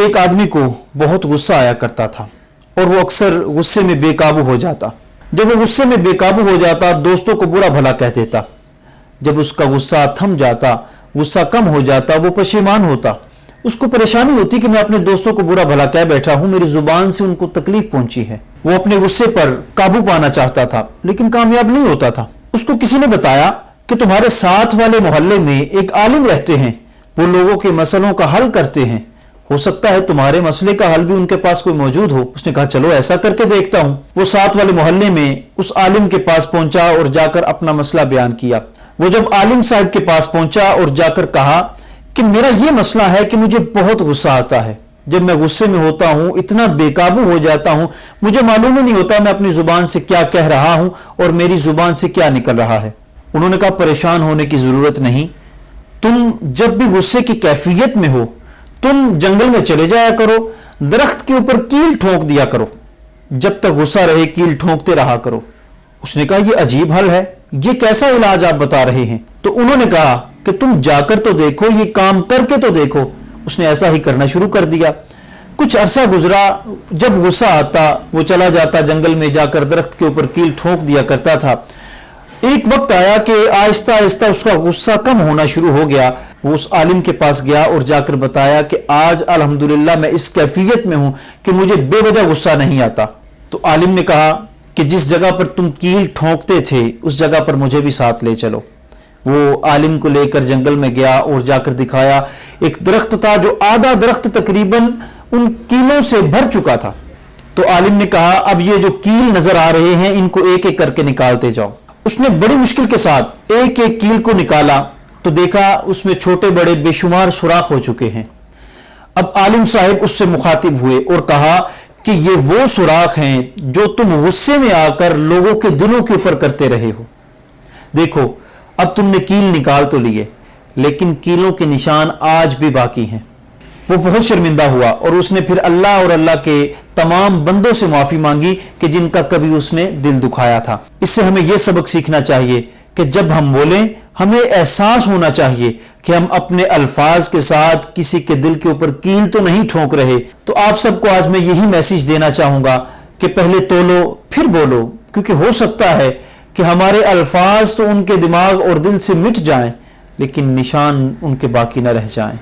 एक आदमी को बहुत गुस्सा आया करता था और वो अक्सर गुस्से में बेकाबू हो जाता। जब वो गुस्से में बेकाबू हो जाता, दोस्तों को बुरा भला कह देता। जब उसका गुस्सा थम जाता, गुस्सा कम हो जाता, वो पशेमान होता। उसको परेशानी होती कि मैं अपने दोस्तों को बुरा भला कह बैठा हूं, मेरी जुबान से उनको तकलीफ पहुंची है। वो अपने गुस्से पर काबू पाना चाहता था लेकिन कामयाब नहीं होता था। उसको किसी ने बताया कि तुम्हारे साथ वाले मोहल्ले में एक आलिम रहते हैं, वो लोगों के मसलों का हल करते हैं, हो सकता है तुम्हारे मसले का हल भी उनके पास कोई मौजूद हो। उसने कहा चलो ऐसा करके देखता हूं। वो साथ वाले मोहल्ले में उस आलिम के पास पहुंचा और जाकर अपना मसला बयान किया। वो जब आलिम साहब के पास पहुंचा और जाकर कहा कि मेरा ये मसला है कि मुझे बहुत गुस्सा आता है, जब मैं गुस्से में होता हूं इतना बेकाबू हो जाता हूं, मुझे मालूम ही नहीं होता मैं अपनी जुबान से क्या कह रहा हूं और मेरी जुबान से क्या निकल रहा है। उन्होंने कहा परेशान होने की जरूरत नहीं, तुम जब भी गुस्से की कैफियत में हो तुम जंगल में चले जाया करो, दरख्त के ऊपर कील ठोंक दिया करो, जब तक गुस्सा रहे कील ठोंकते रहा करो। उसने कहा यह अजीब हल है, ये कैसा इलाज आप बता रहे हैं? तो उन्होंने कहा कि तुम जाकर तो देखो, ये काम करके तो देखो। उसने ऐसा ही करना शुरू कर दिया। कुछ अरसा गुजरा, जब गुस्सा आता वो चला जाता जंगल में जाकर दरख्त के ऊपर कील ठोंक दिया करता था। एक वक्त आया कि आहिस्ता आहिस्ता उसका गुस्सा कम होना शुरू हो गया। वो उस आलिम के पास गया और जाकर बताया कि आज अल्हम्दुलिल्लाह मैं इस कैफियत में हूं कि मुझे बेवजह गुस्सा नहीं आता। तो आलिम ने कहा कि जिस जगह पर तुम कील ठोंकते थे उस जगह पर मुझे भी साथ ले चलो। वो आलिम को लेकर जंगल में गया और जाकर दिखाया, एक दरख्त था जो आधा दरख्त तकरीबन उन कीलों से भर चुका था। तो आलिम ने कहा अब ये जो कील नजर आ रहे हैं इनको एक एक करके निकालते जाओ। उसने बड़ी मुश्किल के साथ एक एक कील को निकाला तो देखा उसमें छोटे बड़े बेशुमार सुराख हो चुके हैं। अब आलिम साहब उससे मुखातिब हुए और कहा कि ये वो सुराख हैं जो तुम गुस्से में आकर लोगों के दिलों के ऊपर करते रहे हो। देखो अब तुमने कील निकाल तो लिए लेकिन कीलों के निशान आज भी बाकी हैं। वो बहुत शर्मिंदा हुआ और उसने फिर अल्लाह और अल्लाह के तमाम बंदों से माफी मांगी कि जिनका कभी उसने दिल दुखाया था। इससे हमें यह सबक सीखना चाहिए कि जब हम बोलें हमें एहसास होना चाहिए कि हम अपने अल्फाज के साथ किसी के दिल के ऊपर कील तो नहीं ठोंक रहे। तो आप सबको आज मैं यही मैसेज देना चाहूंगा कि पहले तोलो फिर बोलो, क्योंकि हो सकता है कि हमारे अल्फाज तो उनके दिमाग और दिल से मिट जाएं लेकिन निशान उनके बाकी न रह जाएं।